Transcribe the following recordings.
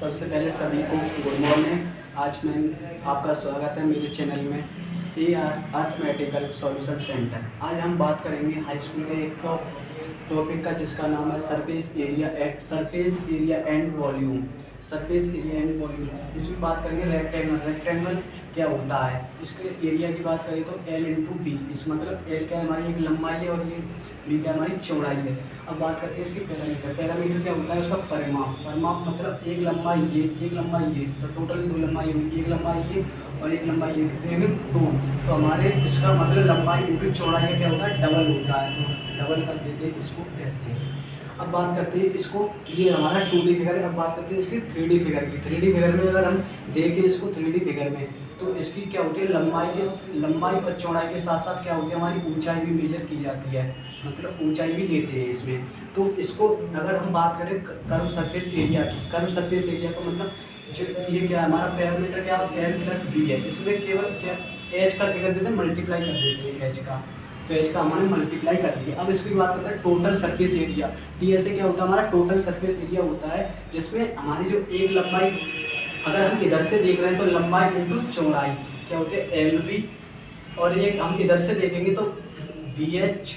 सबसे पहले सभी को गुड मॉर्निंग। आज मैं आपका स्वागत है मेरे चैनल में AR अर्थमेटिकल सॉल्यूशन सेंटर। आज हम बात करेंगे हाई स्कूल के एक टॉपिक का जिसका नाम है surface area and volume. Surface area and volume इसमें बात करेंगे रेक्टेंगल क्या होता है। इसके एरिया की बात करें तो L इंटू बी। इस मतलब L क्या है, हमारी एक लंबाई है और ये B क्या हमारी चौड़ाई है। अब बात करते हैं इसकी पैरामीटर क्या होता है, उसका परिमाप मतलब एक लंबाई ये तो टोटल दो लंबाई हुई, एक लंबाई ये और एक लंबाई ये कितने होंगे 2। तो हमारे इसका मतलब लंबाई इंटू चौड़ाई का क्या होता है, डबल होता है। तो डबल कर देते हैं इसको ऐसे। अब बात करते हैं इसको, ये हमारा 2D फिगर है। अब बात करते हैं इसकी 3D फिगर की। 3D फिगर में अगर हम देखें इसको 3D फिगर में तो इसकी क्या होती है, लंबाई और चौड़ाई के साथ साथ क्या होती है, हमारी ऊंचाई भी मेजर की जाती है, मतलब ऊंचाई भी लेते हैं इसमें। तो इसको अगर हम बात करें कर्व सरफेस एरिया की, कर्व सरफेस एरिया का मतलब ये क्या है, हमारा पैरामीटर क्या L प्लस B है। इसमें केवल क्या H का क्या कर देते हैं, मल्टीप्लाई कर देते हैं H का। तो H का हमने मल्टीप्लाई कर दिया। अब इसकी बात करते हैं टोटल सरफेस एरिया। TS क्या होता है, हमारा टोटल सरफेस एरिया होता है जिसमें हमारी जो एक लंबाई, अगर हम इधर से देख रहे हैं तो लंबाई इंटू चौड़ाई क्या होती है LB, और एक हम इधर से देखेंगे तो BH,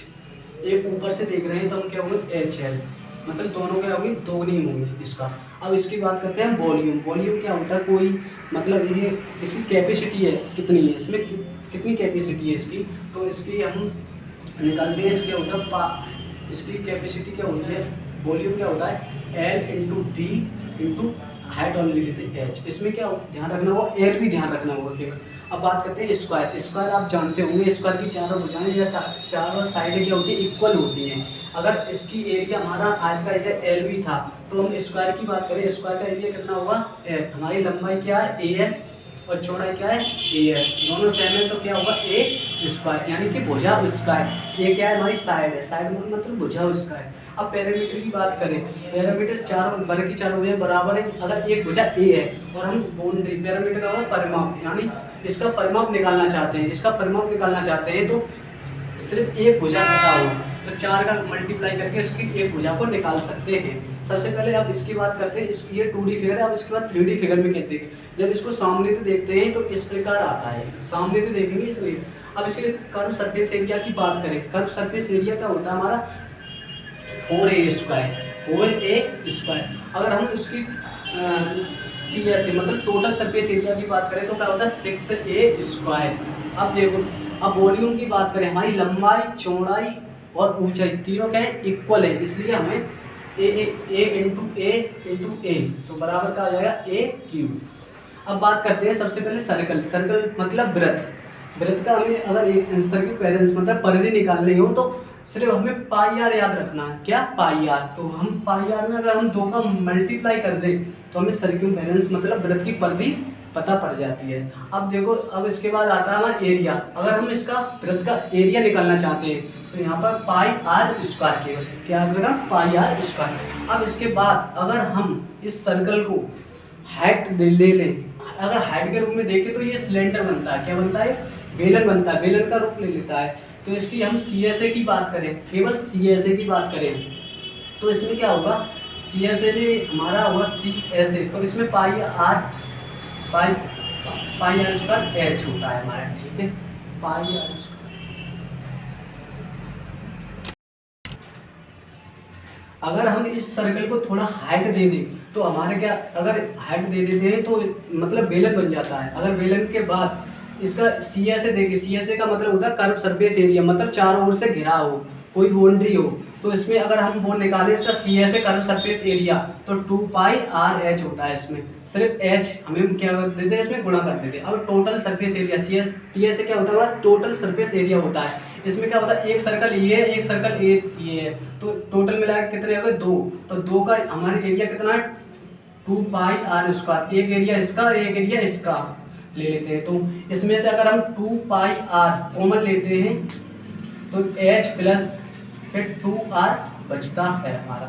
एक ऊपर से देख रहे हैं तो हम क्या होंगे HL, मतलब दोनों क्या होंगे, दोगुनी होंगी इसका। अब इसकी बात करते हैं वॉल्यूम। वॉल्यूम क्या होता है, कोई मतलब ये इसकी कैपेसिटी है कितनी है, इसमें कितनी कैपेसिटी है इसकी, तो इसकी हम निकालते हैं। इसके होता है इसकी कैपेसिटी क्या होती है, वॉल्यूम क्या होता है L into D into height only लेते हैं H। इसमें क्या ध्यान रखना होगा, L भी ध्यान रखना होगा केवल। अब बात करते हैं स्क्वायर। आप जानते होंगे स्क्वायर की चारों भुजाएं या चारों साइडें क्या होती है, इक्वल होती हैं। अगर इसकी एरिया हमारा आयत का एरिया LB था तो हम स्क्वायर की बात करें, स्क्वायर का एरिया कितना होगा L। हमारी लंबाई क्या है A है और चौड़ाई क्या है A है, दोनों सेम है तो क्या होगा A स्क्वायर, यानी कि भुजा स्क्वायर। ये क्या है, हमारी साइड है, साइड मतलब भुजा स्क्वायर। अब पैरामीटर की बात करें, पैरामीटर चारों वर्ग की चारों भुजाएं बराबर है। अगर एक भुजा A है और हम बाउंड्री, पैरामीटर का होगा परिमाप, यानी इसका परिमाप निकालना चाहते हैं, तो सिर्फ एक भुजा पता हो तो 4 का मल्टीप्लाई करके इसकी एक भुजा को निकाल सकते हैं। सबसे पहले अब इसकी बात करते हैं, ये 2D फिगर है। अब इसके बाद 3D फिगर में कहते हैं, जब इसको सामने से देखते हैं तो इस प्रकार आता है, सामने से देखेंगे तो ये। अब इसके कर्व सरफेस एरिया की बात करें, कर्व सरफेस एरिया क्या होता है हमारा 4A स्क्वायर। अगर हम इसकी TS मतलब टोटल सरफेस एरिया की बात करें तो क्या होता है 6A स्क्वायर। अब देखो, अब वॉल्यूम की बात करें, हमारी लंबाई चौड़ाई और ऊंचाई तीनों क्या है, इक्वल है, इसलिए हमें A इंटू A तो बराबर का आ जाएगा A³। अब बात करते हैं सबसे पहले सर्कल मतलब वृत्त का हमें अगर एक सर्कल मतलब परिधि निकालनी हो तो सिर्फ हमें पाई आर याद रखना है। क्या पाई आर, तो हम पाई आर में अगर हम 2 का मल्टीप्लाई कर दें तो हमें सर्कमफेरेंस मतलब वृत्त की परिधि पता पड़ जाती है। अब देखो, अब इसके बाद आता है हमारा एरिया। अगर हम इसका वृत्त का एरिया निकालना चाहते हैं तो यहाँ पर पाई आर स्क्वायर, केवल क्या करेगा पाई आर स्क्वायर। अब इसके बाद अगर हम इस सर्कल को हाइट ले लें, अगर हाइट के रूप में देखें तो ये सिलेंडर बनता है, क्या बनता है, बेलन बनता है, बेलन का रूप ले लेता है। तो इसकी हम CSA की बात करें, केवल CSA की बात करें तो इसमें क्या होगा, CSA में हमारा होगा CSA, तो इसमें पाई आर स्क्वायर H होता है हमारा, ठीक है, पाई आर स्क्वायर। अगर हम इस सर्कल को थोड़ा हाइट दे दें तो हमारे क्या, अगर हाइट दे देते हैं तो मतलब बेलन बन जाता है। अगर बेलन के बाद इसका CSA देखिए, CSA का मतलब होता है कर्व सरफेस एरिया, मतलब चारों ओर से घिरा हो, कोई बाउंड्री हो। तो इसमें अगर हम वो निकालें इसका CSA कर्व सरफेस एरिया तो 2πRH होता है। इसमें सिर्फ H हमें क्या कर देते हैं, इसमें गुणा कर देते हैं। अब टोटल सरफेस एरिया TSA क्या होता है, टोटल सरफेस एरिया होता है। इसमें क्या होता है, एक सर्कल ये है, एक सर्कल ये है, तो टोटल मिला के कितने हो गए 2। तो 2 का हमारे एरिया कितना है 2πR स्क्वायर। एक एरिया इसका, एक एरिया इसका ले लेते हैं। तो इसमें से अगर हम 2πR कॉमन लेते हैं तो H प्लस फिर 2R बचता है हमारा,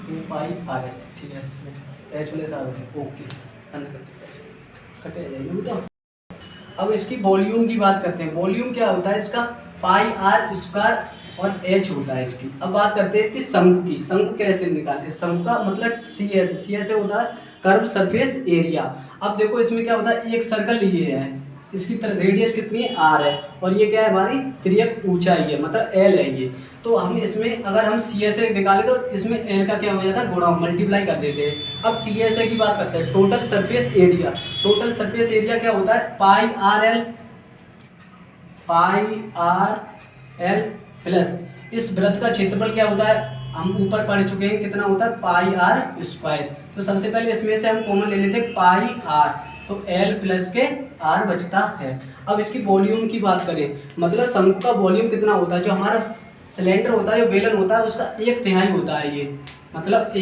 2πR है, ठीक है, H प्लस R बचे, ओके, कटे जाएगी तो। अब इसकी वॉल्यूम की बात करते हैं। वॉल्यूम क्या होता है इसका, पाई आर स्क्वायर और H होता है इसकी। अब बात करते हैं इसकी शंकु की। शंकु कैसे निकालें, शंकु का मतलब CSA होता है कर्व सरफेस एरिया। अब देखो इसमें क्या होता है, एक सर्कल लिए है, इसकी तरह रेडियस कितनी है r है, और ये क्या है हमारी तिर्यक ऊंचाई है, मतलब l है ये। तो हम इसमें अगर हम सी एस ए निकाले तो इसमें l का क्या हो जाता है, गुणा मल्टीप्लाई कर देते हैं। अब टी एस ए की बात करते हैं, total surface area. Total surface area क्या होता है, पाई आर एल प्लस इस वृत्त का क्षेत्रफल क्या होता है, हम ऊपर पढ़ चुके हैं कितना होता है, पाई आर स्क्वायर। तो सबसे पहले इसमें से हम कॉमन ले लेते हैं पाई आर, तो एल प्लस के आर बचता है। अब इसकी वॉल्यूम की बात करें, मतलब शंकु का वॉल्यूम कितना होता है, जो हमारा सिलेंडर होता है, जो बेलन होता है, उसका 1/3 होता है ये, मतलब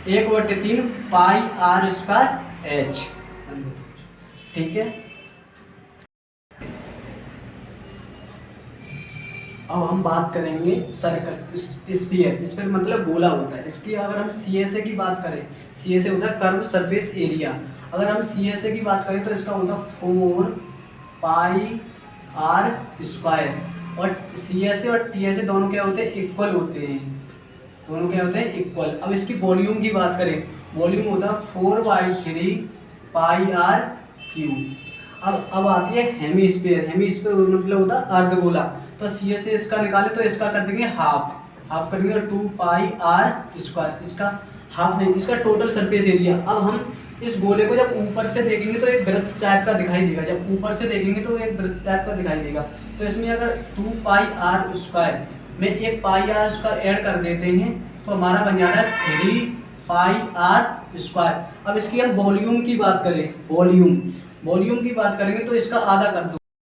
1/3 पाई आर स्क्वायर एच। ठीक है, अब हम बात करेंगे सर्कल स्फीयर मतलब गोला होता है। इसकी अगर हम सी एस ए की बात करें, सी एस ए होता है कर्व सरफेस एरिया। अगर हम सी एस ए की बात करें तो इसका होता है 4 पाई आर स्क्वायर, और सी एस ए और टी एस ए दोनों क्या होते हैं, इक्वल होते हैं, दोनों क्या होते हैं, इक्वल। अब इसकी वॉल्यूम की बात करें, वॉल्यूम होता है 4/3 पाई आर क्यूब। अब आती है हेमीस्फीयर। हेमीस्फीयर मतलब होता है अर्धगोला। तो सी एस ए इसका निकाले तो इसका कर देंगे हाफ कर देंगे 2 पाई आर स्क्वायर, इसका हाफ नहीं, इसका टोटल सरफेस एरिया। अब हम इस गोले को जब ऊपर से देखेंगे तो एक वृत्त टाइप का दिखाई देगा, जब ऊपर से देखेंगे तो एक वृत्त टाइप का दिखाई देगा। तो इसमें अगर 2 पाई आर स्क्वायर में एक पाई आर स्क्वायर ऐड कर देते हैं तो हमारा बन जाता है 3 पाई आर स्क्वायर। अब इसकी हम वॉल्यूम की बात करें, वॉल्यूम की बात करेंगे तो इसका आधा कर दो,